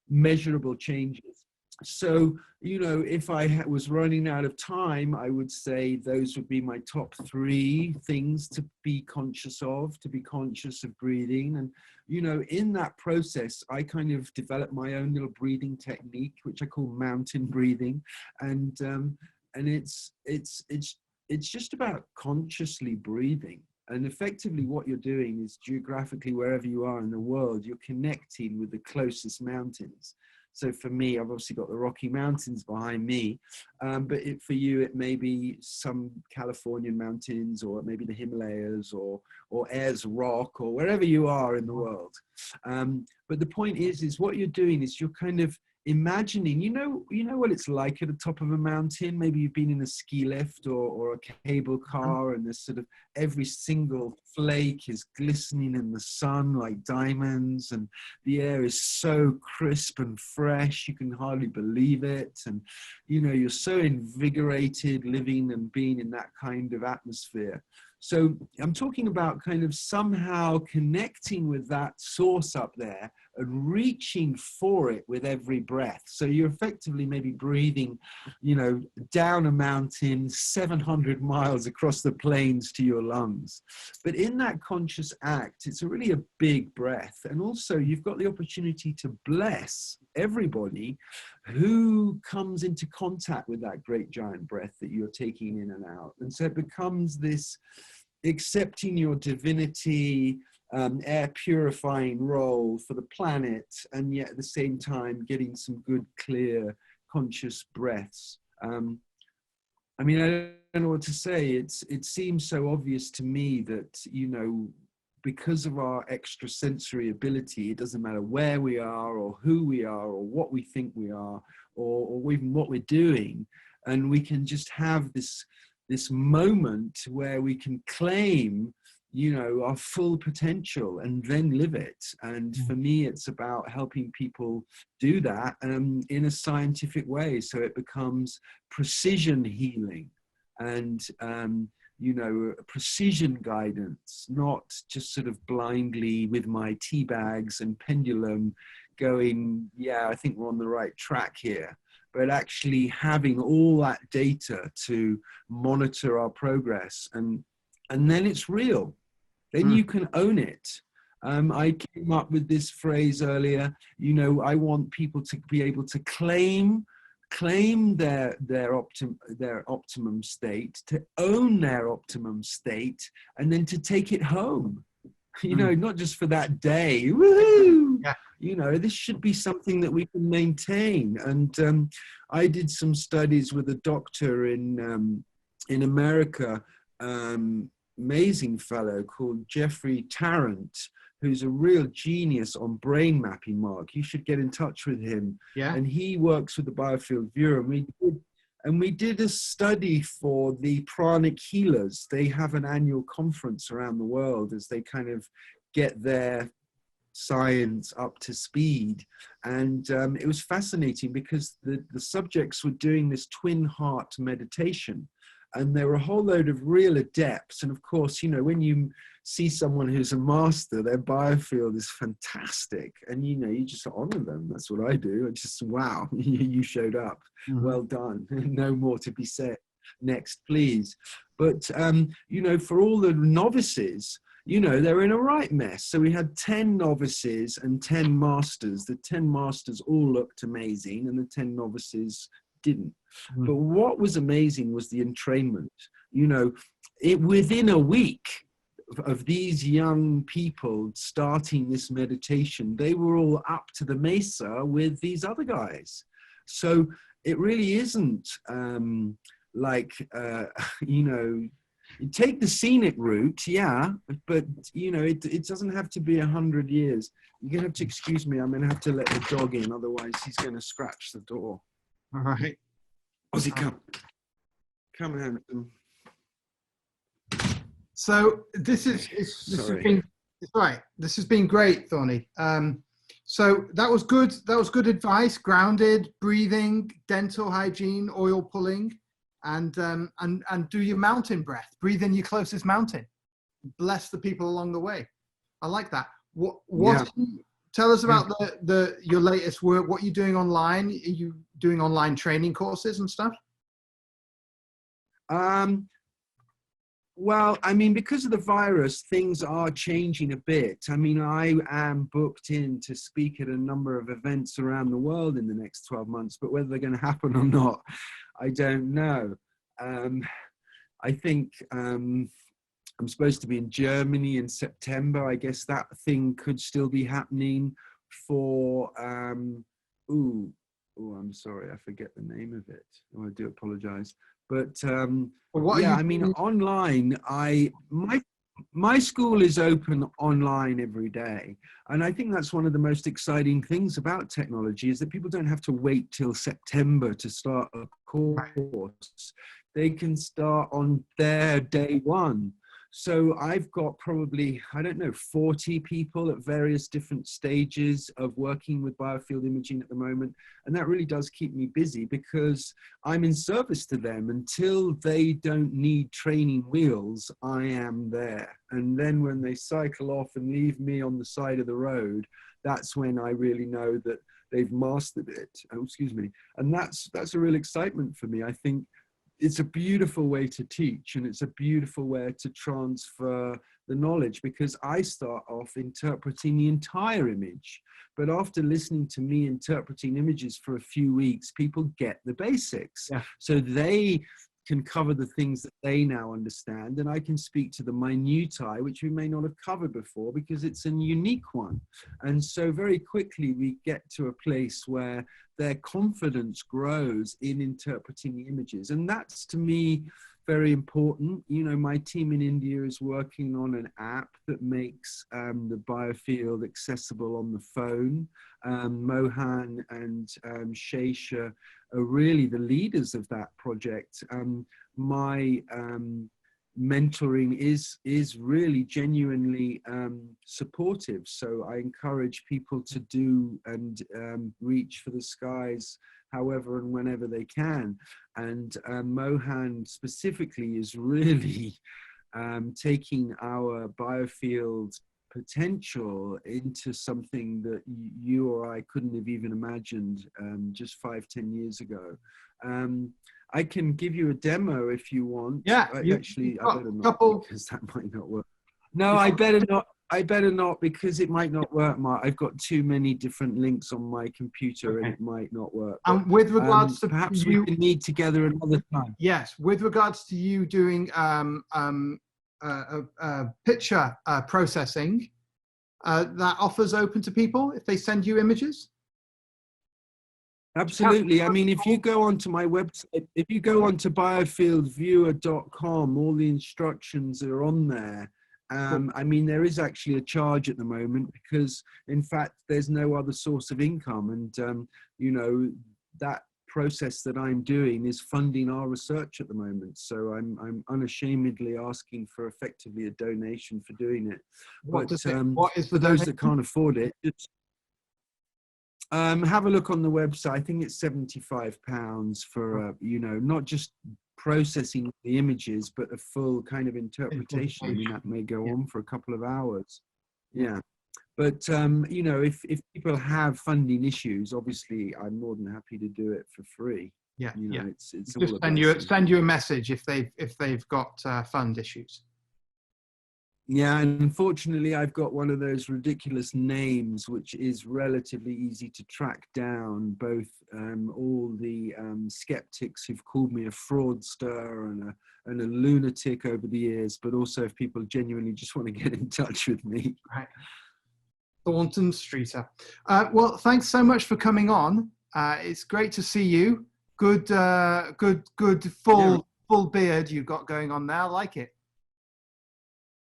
measurable changes. So, you know, if I was running out of time, I would say those would be my top 3 things to be conscious of, to be conscious of breathing. And, you know, in that process, I kind of developed my own little breathing technique, which I call mountain breathing. And it's just about consciously breathing. And effectively what you're doing is, geographically, wherever you are in the world, you're connecting with the closest mountains. So for me, I've obviously got the Rocky Mountains behind me, but for you, it may be some Californian mountains, or maybe the Himalayas, or Ayers Rock, or wherever you are in the world. But the point is what you're doing is you're kind of imagining, you know what it's like at the top of a mountain. Maybe you've been in a ski lift or a cable car, and there's sort of every single flake is glistening in the sun like diamonds, and the air is so crisp and fresh, you can hardly believe it. And, you know, you're so invigorated living and being in that kind of atmosphere. So I'm talking about kind of somehow connecting with that source up there and reaching for it with every breath. So you're effectively maybe breathing, you know, down a mountain 700 miles across the plains to your lungs. But in that conscious act, it's really a big breath. And also you've got the opportunity to bless everybody who comes into contact with that great giant breath that you're taking in and out. And so it becomes this accepting your divinity, air purifying role for the planet, and yet at the same time getting some good, clear, conscious breaths. I mean, I don't know what to say. It seems so obvious to me that, you know, because of our extrasensory ability, it doesn't matter where we are or who we are or what we think we are, or even what we're doing, and we can just have this moment where we can claim, you know, our full potential and then live it. And for me, it's about helping people do that in a scientific way. So it becomes precision healing and, you know, precision guidance, not just sort of blindly with my tea bags and pendulum going, yeah, I think we're on the right track here. But actually having all that data to monitor our progress, and then it's real. Then you can own it. I came up with this phrase earlier, you know, I want people to be able to claim their optimum state, to own their optimum state, and then to take it home. You know, not just for that day. Woohoo! Yeah. You know, this should be something that we can maintain. And I did some studies with a doctor in America, amazing fellow called Jeffrey Tarrant, who's a real genius on brain mapping, Mark. You should get in touch with him. Yeah. And he works with the Biofield Bureau. And we did a study for the pranic healers. They have an annual conference around the world as they kind of get their science up to speed. And it was fascinating because the subjects were doing this twin heart meditation. And there were a whole load of real adepts. And of course, you know, when you see someone who's a master, their biofield is fantastic. And, you know, you just honor them. That's what I do. I just, wow, you showed up. Well done. No more to be said. Next, please. But, you know, for all the novices, you know, they're in a right mess. So we had 10 novices and 10 masters. The 10 masters all looked amazing and the 10 novices didn't. But what was amazing was the entrainment. You know, within a week of these young people starting this meditation, they were all up to the mesa with these other guys. So it really isn't like, you know, you take the scenic route, yeah, but, you know, it doesn't have to be 100 years. You're going to have to excuse me. I'm going to have to let the dog in. Otherwise, he's going to scratch the door. All right. Ozzy, come. Come, Hampton. So this is this has Sorry. been it's right. This has been great, Thorny. So that was good. That was good advice. Grounded, breathing, dental hygiene, oil pulling, and do your mountain breath. Breathe in your closest mountain. Bless the people along the way. I like that. Yeah. Tell us about your latest work. What you're doing online? Are you doing online training courses and stuff? Well, I mean, because of the virus, things are changing a bit. I mean, I am booked in to speak at a number of events around the world in the next 12 months, but whether they're going to happen or not, I don't know. I think I'm supposed to be in Germany in September. I guess that thing could still be happening for, I'm sorry, I forget the name of it. Oh, I do apologize. But yeah, I mean, online, my school is open online every day. And I think that's one of the most exciting things about technology is that people don't have to wait till September to start a course. They can start on their day one. So I've got probably, I don't know, 40 people at various different stages of working with biofield imaging at the moment. And that really does keep me busy because I'm in service to them. Until they don't need training wheels, I am there. And then when they cycle off and leave me on the side of the road, that's when I really know that they've mastered it. Oh, excuse me. And that's a real excitement for me. I think it's a beautiful way to teach, and it's a beautiful way to transfer the knowledge, because I start off interpreting the entire image. But after listening to me interpreting images for a few weeks, people get the basics. Yeah. So they can cover the things that they now understand, and I can speak to the minutiae, which we may not have covered before because it's a unique one. And so very quickly we get to a place where their confidence grows in interpreting the images. And that's, to me, very important. You know, my team in India is working on an app that makes the biofield accessible on the phone. Mohan and Shesha are really the leaders of that project. My mentoring is really genuinely supportive. So I encourage people to do and reach for the skies however and whenever they can. And Mohan specifically is really taking our biofield potential into something that you or I couldn't have even imagined just 5-10 years ago. I can give you a demo if you want. Yeah, Actually, I better not, because that might not work. No, I better not. I better not, because it might not work, Mark. I've got too many different links on my computer, and it might not work. And with regards to perhaps we can meet together another time. Yes, with regards to you doing picture processing, that offer's open to people if they send you images? Absolutely. I mean, if you go onto my website, if you go onto biofieldviewer.com, all the instructions are on there. I mean, there is actually a charge at the moment because, in fact, there's no other source of income. And, you know, that process that I'm doing is funding our research at the moment. So I'm unashamedly asking for effectively a donation for doing it. What is for those that can't afford it, just have a look on the website. I think it's £75 for, you know, not just processing the images, but a full kind of interpretation. I mean, that may go on for a couple of hours. Yeah. But, you know, if people have funding issues, obviously, I'm more than happy to do it for free. Yeah, you know, yeah. It's just send you a message if they've got fund issues. Yeah, and unfortunately, I've got one of those ridiculous names, which is relatively easy to track down. Both all the skeptics who've called me a fraudster and a lunatic over the years, but also if people genuinely just want to get in touch with me. Right. Thornton Streeter. Well, thanks so much for coming on. It's great to see you. Good full beard you've got going on now. Like it.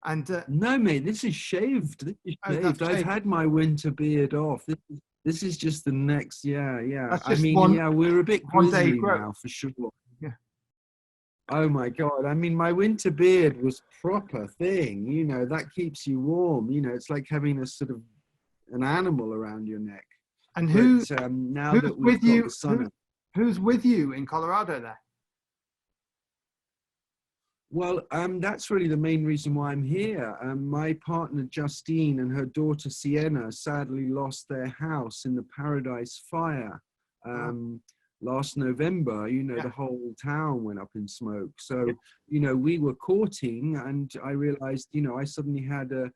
And no, mate, this is shaved. This is shaved. I've had my winter beard off. This is just the next. Yeah. I mean, we're a bit grizzly now for sure. Yeah. Oh my God. I mean, my winter beard was proper thing, you know, that keeps you warm. You know, it's like having a sort of an animal around your neck. And But now who's that we've with got you? the sun, Who's with you in Colorado there? well, that's really the main reason why I'm here. My partner Justine and her daughter Sienna sadly lost their house in the Paradise Fire Oh, last November. You know, yeah, the whole town went up in smoke. yeah. So, you know, we were courting, and I realized, you know, I suddenly had an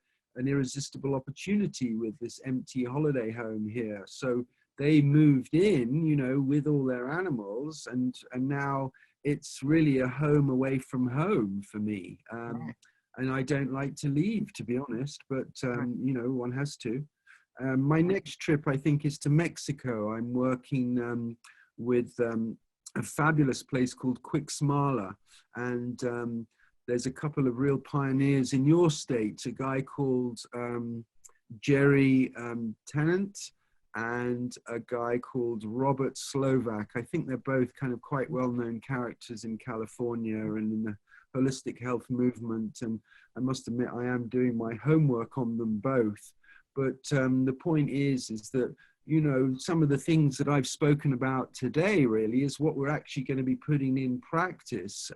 irresistible opportunity with this empty holiday home here. So they moved in, you know, with all their animals, and now it's really a home away from home for me. Right, And I don't like to leave, to be honest, but, right. you know, one has to. My next trip, I think, is to Mexico. I'm working with a fabulous place called Quixmala. And there's a couple of real pioneers in your state, a guy called Jerry Tennant, and a guy called Robert Slovak. I think they're both kind of quite well-known characters in California and in the holistic health movement. And I must admit, I am doing my homework on them both. But the point is that, you know, some of the things that I've spoken about today really is what we're actually going to be putting in practice,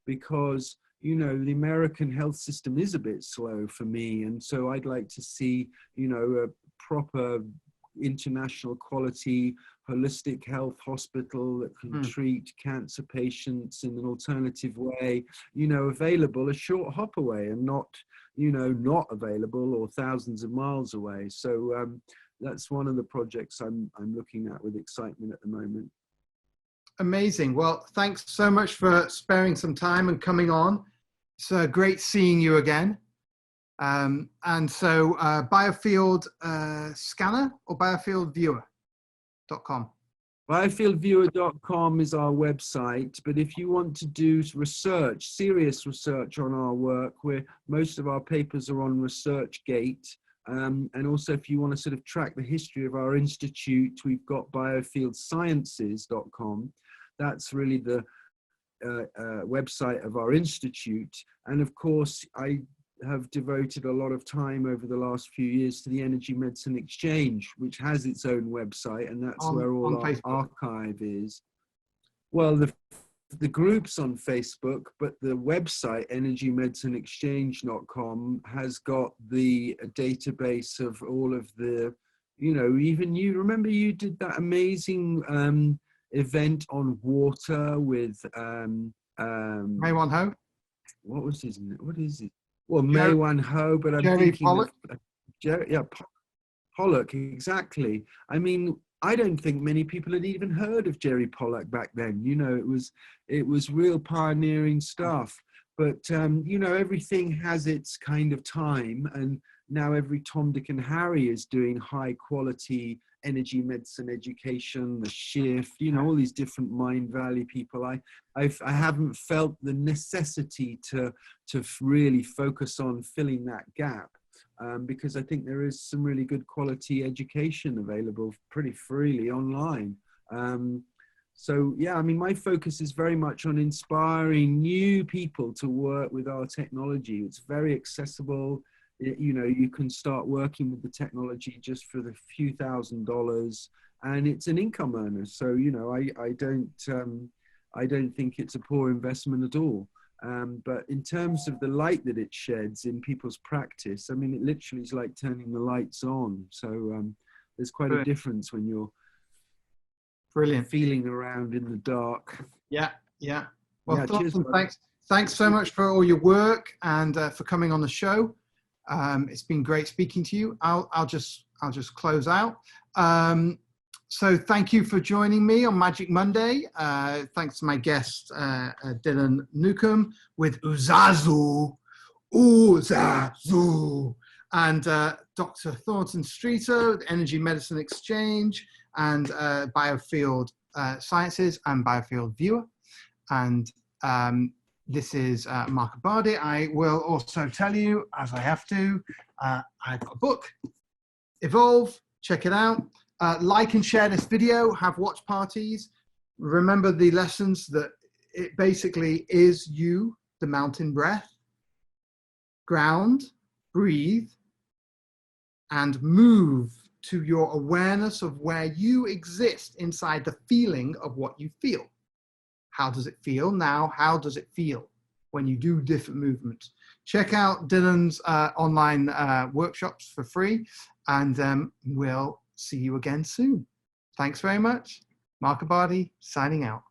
because, you know, the American health system is a bit slow for me. And so I'd like to see, you know, a proper international quality holistic health hospital that can treat cancer patients in an alternative way, you know, available a short hop away and not, you know, not available or thousands of miles away. So that's one of the projects I'm looking at with excitement at the moment. Amazing. Well, thanks so much for sparing some time and coming on. It's great seeing you again. And so Biofield Scanner or biofieldviewer.com? Biofieldviewer.com is our website, but if you want to do research, serious research on our work, where most of our papers are on ResearchGate, and also if you want to sort of track the history of our institute, we've got biofieldsciences.com. That's really the website of our institute. And of course, I have devoted a lot of time over the last few years to the Energy Medicine Exchange, which has its own website, and that's where all our archive is. Well, the group's on Facebook, but the website, energymedicineexchange.com, has got the database of all of the, you know, even you, remember you did that amazing event on water with Maywan Ho? what was his name? What is it? Well, Maywan Ho, but I'm Jerry thinking Pollock? of Jerry, yeah, Pollock, exactly. I mean, I don't think many people had even heard of Jerry Pollock back then. You know, it was real pioneering stuff. But you know, everything has its kind of time, and now every Tom, Dick, and Harry is doing high quality energy medicine education, the shift, you know, all these different Mind Valley people. I haven't felt the necessity to really focus on filling that gap, because I think there is some really good quality education available pretty freely online. So yeah, I mean, my focus is very much on inspiring new people to work with our technology. It's very accessible. You know, you can start working with the technology just for the few $1,000s, and it's an income earner. So, you know, I don't think it's a poor investment at all. But in terms of the light that it sheds in people's practice, I mean, it literally is like turning the lights on. So there's quite a difference when you're feeling around in the dark. Yeah, yeah. Well, yeah, Thornton, thanks so much for all your work and for coming on the show. It's been great speaking to you. I'll just close out. So thank you for joining me on Magic Monday. Thanks to my guest, Dylan Newcomb with Uzazu, and Dr. Thornton Streeter, the Energy Medicine Exchange, and Biofield Sciences and Biofield Viewer. And this is Markabadi. I will also tell you, as I have to, I've got a book, Evolve, check it out. Like and share this video, have watch parties. Remember the lessons that it basically is you, the mountain breath, ground, breathe, and move to your awareness of where you exist inside the feeling of what you feel. How does it feel now? How does it feel when you do different movements? Check out Dylan's online workshops for free, and we'll see you again soon. Thanks very much. Markabadi signing out.